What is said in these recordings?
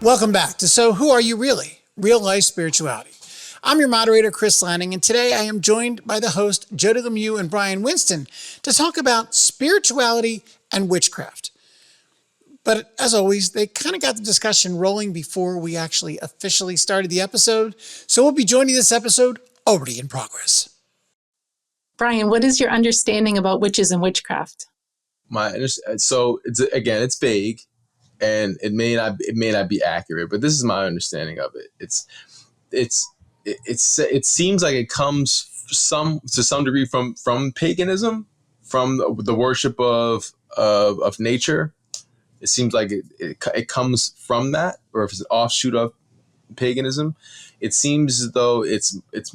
Welcome back to So Who Are You Really? Real Life Spirituality. I'm your moderator, Chris Lanning, and today I am joined by the host, Jody Lemieux and Bryan Winston, to talk about spirituality and witchcraft. But as always, they kind of got the discussion rolling before we actually officially started the episode. So we'll be joining this episode already in progress. Bryan, what is your understanding about witches and witchcraft? It's vague, and it may not be accurate, but this is my understanding of it. It seems like it comes to some degree from paganism, from the worship of nature. It seems like it comes from that, or if it's an offshoot of paganism. It seems as though it's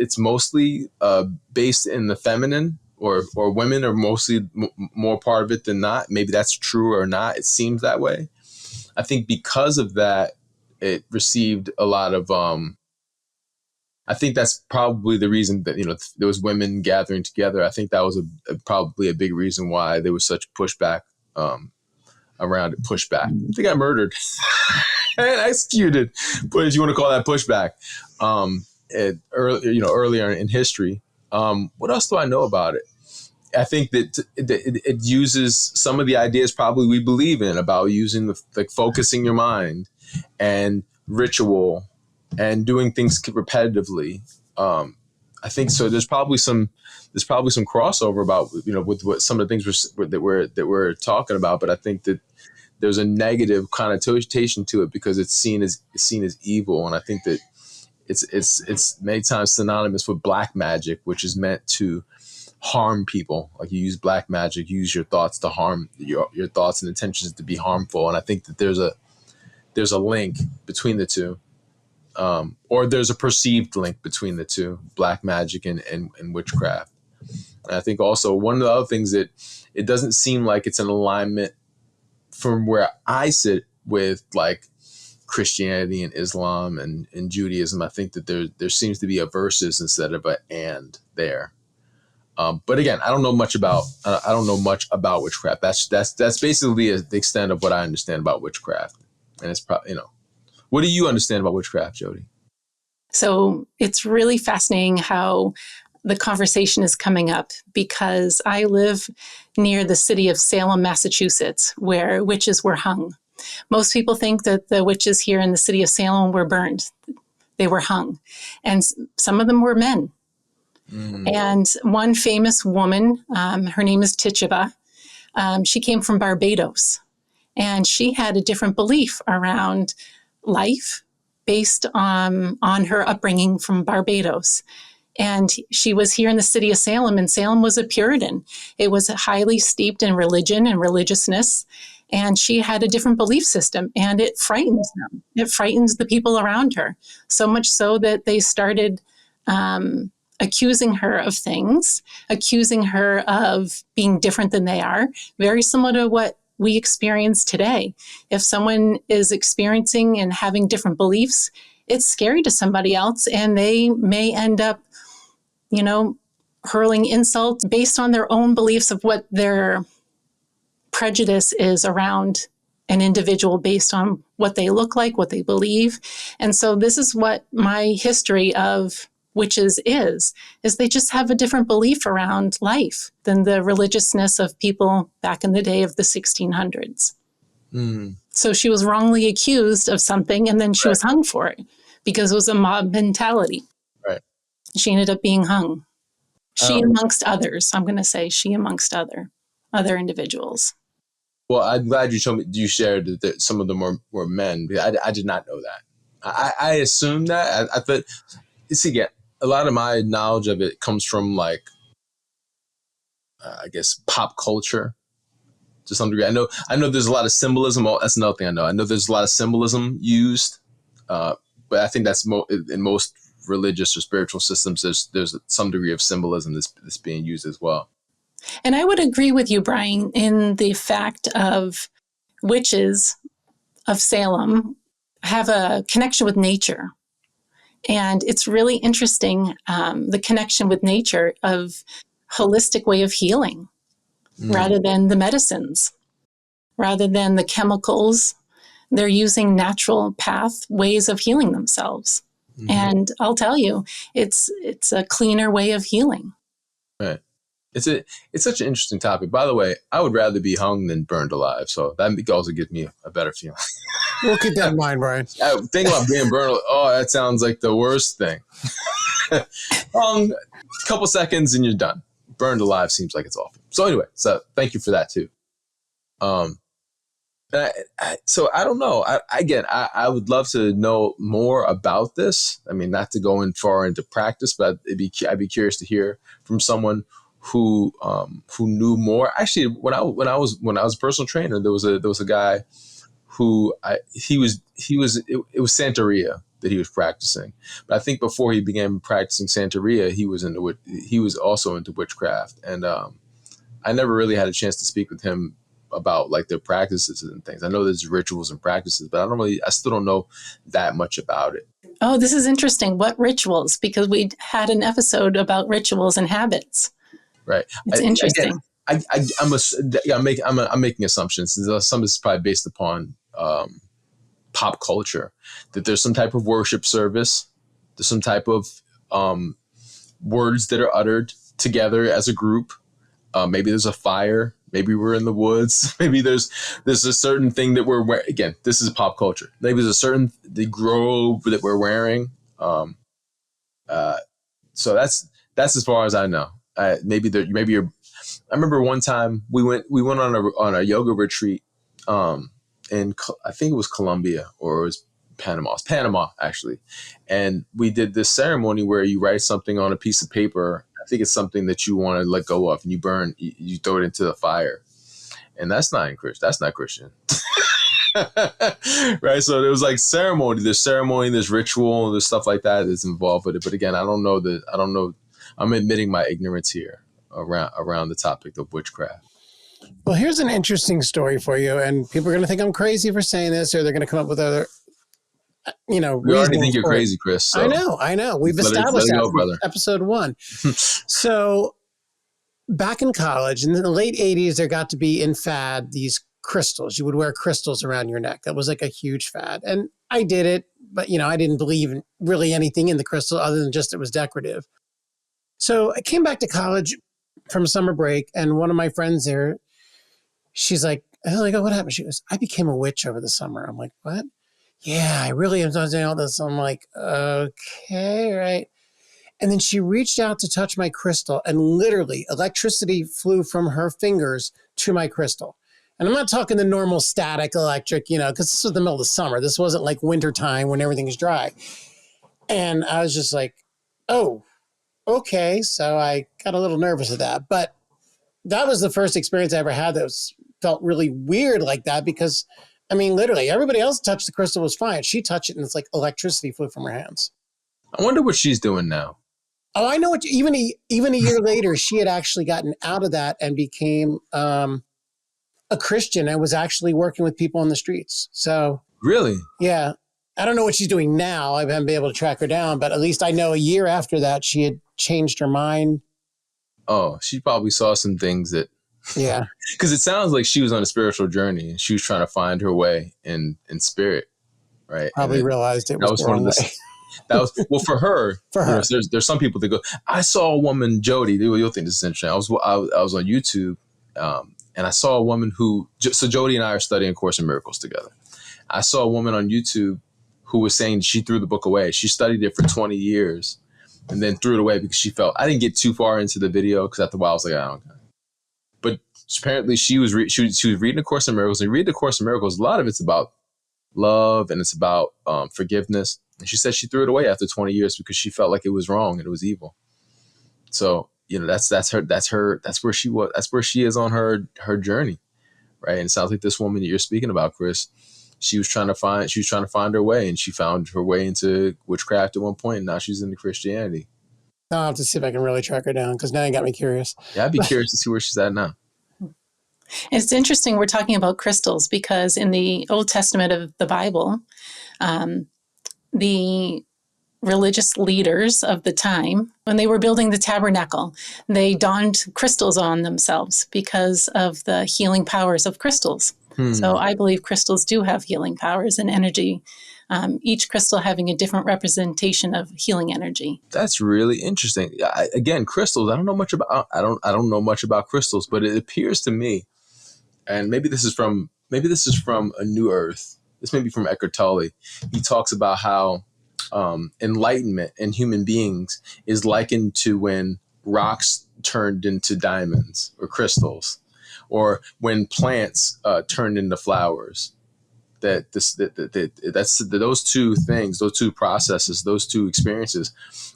mostly based in the feminine, or women are mostly more part of it than not. Maybe that's true or not. It seems that way. I think because of that, it received a lot of. I think that's probably the reason that there was women gathering together. I think that was probably a big reason why there was such pushback around it. Pushback. They got murdered and executed, but if you want to call that pushback, earlier in history. What else do I know about it? I think that it uses some of the ideas probably we believe in about using focusing your mind and ritual and doing things repetitively. I think so. There's probably some crossover about with what some of the things that we're talking about, but I think that there's a negative connotation to it because it's seen as evil, and I think that it's many times synonymous with black magic, which is meant to harm people. Like you use black magic, use your thoughts to harm your thoughts and intentions to be harmful, and I think that there's a link between the two. Or there's a perceived link between the two, black magic and witchcraft. And I think also one of the other things that it doesn't seem like it's in alignment from where I sit with like Christianity and Islam and Judaism. I think that there seems to be a versus instead of an and there. But again, I don't know much about witchcraft. That's basically the extent of what I understand about witchcraft. And it's probably What do you understand about witchcraft, Jody? So it's really fascinating how the conversation is coming up because I live near the city of Salem, Massachusetts, where witches were hung. Most people think that the witches here in the city of Salem were burned. They were hung. And some of them were men. Mm. And one famous woman, her name is Tituba, she came from Barbados. And she had a different belief around life based on her upbringing from Barbados. And she was here in the city of Salem, and Salem was a Puritan. It was highly steeped in religion and religiousness, and she had a different belief system, and it frightens them. It frightens the people around her, so much so that they started accusing her of things, accusing her of being different than they are, very similar to what we experience today. If someone is experiencing and having different beliefs, it's scary to somebody else, and they may end up, hurling insults based on their own beliefs of what their prejudice is around an individual based on what they look like, what they believe. And so this is what my history of witches is they just have a different belief around life than the religiousness of people back in the day of the 1600s. Mm. So she was wrongly accused of something, and then she was hung for it because it was a mob mentality. Right. She ended up being hung. She amongst others. I'm going to say she amongst other individuals. Well, I'm glad you shared that some of them were men. I did not know that. I assumed that. I thought, again, a lot of my knowledge of it comes from I guess pop culture to some degree. I know there's a lot of symbolism. That's another thing I know. I know there's a lot of symbolism used, but I think that's in most religious or spiritual systems. There's some degree of symbolism that's being used as well. And I would agree with you, Bryan, in the fact of witches of Salem have a connection with nature. And it's really interesting, the connection with nature of holistic way of healing rather than the medicines, rather than the chemicals they're using natural ways of healing themselves. Mm-hmm. And I'll tell you, it's a cleaner way of healing. Right. It's such an interesting topic. By the way, I would rather be hung than burned alive. So that also gives me a better feeling. We'll keep that in mind, Bryan. Think about being burned. Oh, that sounds like the worst thing. Hung, a couple seconds and you're done. Burned alive seems like it's awful. So anyway, so thank you for that too. So I don't know. I would love to know more about this. I mean, not to go in far into practice, but I'd be curious to hear from someone who knew more. Actually, when I was a personal trainer, there was a guy who it was Santeria that he was practicing. But I think before he began practicing Santeria, he was also into witchcraft, and I never really had a chance to speak with him about like their practices and things. I know there's rituals and practices, but I still don't know that much about it. Oh, this is interesting. What rituals? Because we had an episode about rituals and habits. Right. It's interesting. I'm making assumptions. Some of this is probably based upon pop culture, that there's some type of worship service. There's some type of words that are uttered together as a group. Maybe there's a fire. Maybe we're in the woods. Maybe there's a certain thing that we're wearing. Again, this is pop culture. Maybe there's a certain the robe that we're wearing. So that's as far as I know. Maybe you're. I remember one time we went on a yoga retreat in I think it was Colombia or it was Panama. It's Panama actually, and we did this ceremony where you write something on a piece of paper. I think it's something that you want to let go of, and you throw it into the fire, and that's not Christian. Right? So there was like ceremony, there's ritual, there's stuff like that that's involved with it. But again, I don't know. I'm admitting my ignorance here around the topic of witchcraft. Well, here's an interesting story for you, and people are going to think I'm crazy for saying this, or they're going to come up with other, We already think you're crazy, Chris. So I know. We've established that from episode 1. So back in college, in the late 80s, there got to be in fad these crystals. You would wear crystals around your neck. That was like a huge fad. And I did it, but I didn't believe in really anything in the crystal other than just it was decorative. So I came back to college from summer break, and one of my friends there, she's like, oh, what happened? She goes, I became a witch over the summer. I'm like, what? Yeah, I really am doing all this. I'm like, okay, right. And then she reached out to touch my crystal, and literally electricity flew from her fingers to my crystal. And I'm not talking the normal static electric, because this was the middle of the summer. This wasn't like wintertime when everything is dry. And I was just like, oh, okay. So I got a little nervous of that. But that was the first experience I ever had that felt really weird like that, because literally everybody else touched the crystal was fine. She touched it and it's like electricity flew from her hands. I wonder what she's doing now. Oh, I know. Even a year later, she had actually gotten out of that and became a Christian and was actually working with people on the streets. So really? Yeah. I don't know what she's doing now. I haven't been able to track her down, but at least I know a year after that, she had changed her mind. Oh, she probably saw some things that... Yeah. Because it sounds like she was on a spiritual journey and she was trying to find her way in spirit, right? Probably realized it was the wrong way. That was, well, for her, there's some people that go, I saw a woman, Jody, you'll think this is interesting. I was on YouTube and I saw a woman so Jody and I are studying Course in Miracles together. I saw a woman on YouTube who was saying she threw the book away. She studied it for 20 years and then threw it away because she felt, I didn't get too far into the video because after a while I was like, I don't know. But apparently she was reading the Course in Miracles, and you read the Course in Miracles, a lot of it's about love and it's about forgiveness. And she said she threw it away after 20 years because she felt like it was wrong and it was evil. So, that's where she was. That's where she is on her journey. Right. And it sounds like this woman that you're speaking about, Chris, she was trying to find her way, and she found her way into witchcraft at one point. And now she's into Christianity. I'll have to see if I can really track her down, because now you got me curious. Yeah, I'd be curious to see where she's at now. It's interesting we're talking about crystals, because in the Old Testament of the Bible, the religious leaders of the time, when they were building the tabernacle, they donned crystals on themselves because of the healing powers of crystals. So I believe crystals do have healing powers and energy, each crystal having a different representation of healing energy. That's really interesting. Again, crystals. I don't know much about crystals, but it appears to me, and maybe this is from A New Earth. This may be from Eckhart Tolle. He talks about how enlightenment in human beings is likened to when rocks turned into diamonds or crystals, or when plants turned into flowers. That's those two things, those two processes, those two experiences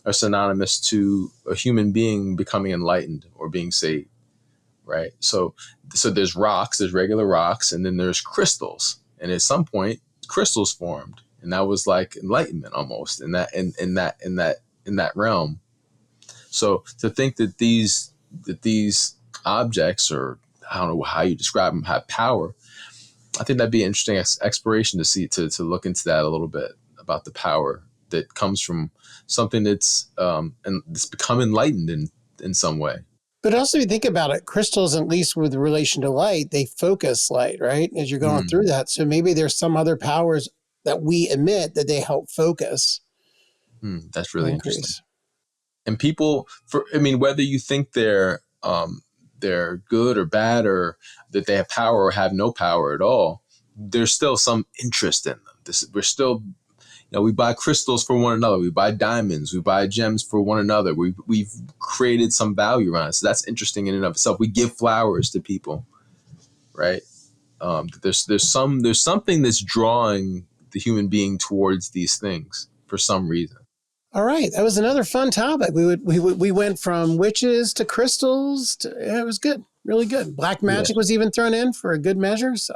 are synonymous to a human being becoming enlightened or being saved, right? So there's rocks, there's regular rocks, and then there's crystals, and at some point crystals formed, and that was like enlightenment almost in that realm. So to think that these objects, or I don't know how you describe them, have power, I think that'd be an interesting exploration to see, to look into that a little bit, about the power that comes from something that's and it's become enlightened in some way. But also, if you think about it, crystals, at least with relation to light, they focus light, right? As you're going through that. So maybe there's some other powers that we emit that they help focus. That's really interesting. And people, whether you think they're good or bad, or that they have power or have no power at all, there's still some interest in them. We're still, we buy crystals for one another. We buy diamonds. We buy gems for one another. We've created some value around it. So that's interesting in and of itself. We give flowers to people, right? There's something that's drawing the human being towards these things for some reason. All right, that was another fun topic. We went from witches to crystals. It was good, really good. Black magic was even thrown in for a good measure. So,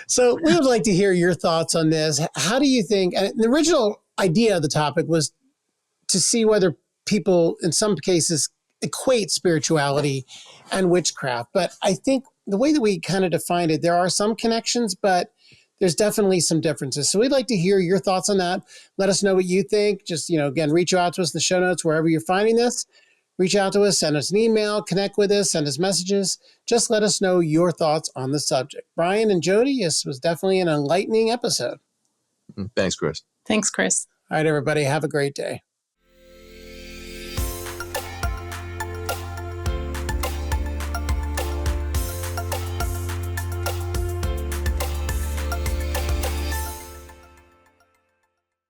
so we would like to hear your thoughts on this. How do you think? And the original idea of the topic was to see whether people, in some cases, equate spirituality and witchcraft. But I think the way that we kind of defined it, there are some connections, but there's definitely some differences. So we'd like to hear your thoughts on that. Let us know what you think. Just, again, reach out to us in the show notes, wherever you're finding this. Reach out to us, send us an email, connect with us, send us messages. Just let us know your thoughts on the subject. Bryan and Jody, this was definitely an enlightening episode. Thanks, Chris. Thanks, Chris. All right, everybody, have a great day.